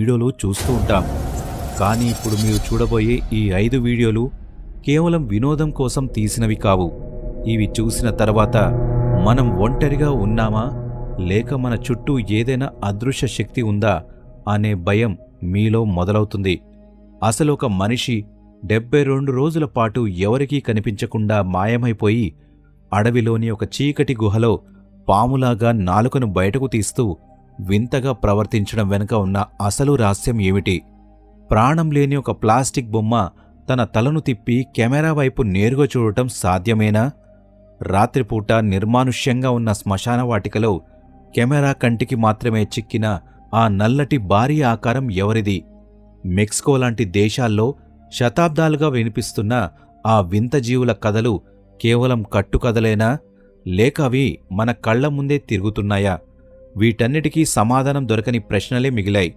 వీడియోలు చూస్తూ ఉంటాం. కానీ ఇప్పుడు మీరు చూడబోయే ఈ 5 వీడియోలు కేవలం వినోదం కోసం తీసినవి కావు. ఇవి చూసిన తర్వాత మనం ఒంటరిగా ఉన్నామా, లేక మన చుట్టూ ఏదైనా అదృశ్య శక్తి ఉందా అనే భయం మీలో మొదలవుతుంది. అసలు ఒక మనిషి 72 రోజుల పాటు ఎవరికీ కనిపించకుండా మాయమైపోయి అడవిలోని ఒక చీకటి గుహలో పాములాగా నాలుకను బయటకు తీస్తూ వింతగా ప్రవర్తించడం వెనుక ఉన్న అసలు రహస్యం ఏమిటి? ప్రాణం లేని ఒక ప్లాస్టిక్ బొమ్మ తన తలను తిప్పి కెమెరా వైపు నేరుగా చూడటం సాధ్యమేనా? రాత్రిపూట నిర్మానుష్యంగా ఉన్న శ్మశాన వాటికలో కెమెరా కంటికి మాత్రమే చిక్కిన ఆ నల్లటి భారీ ఆకారం ఎవరిది? మెక్సికో లాంటి దేశాల్లో శతాబ్దాలుగా వినిపిస్తున్న ఆ వింత జీవుల కథలు కేవలం కట్టుకథలేనా, లేక అవి మన కళ్ల ముందే తిరుగుతున్నాయా? వీటన్నిటికీ సమాధానం దొరకని ప్రశ్నలే మిగిలాయి.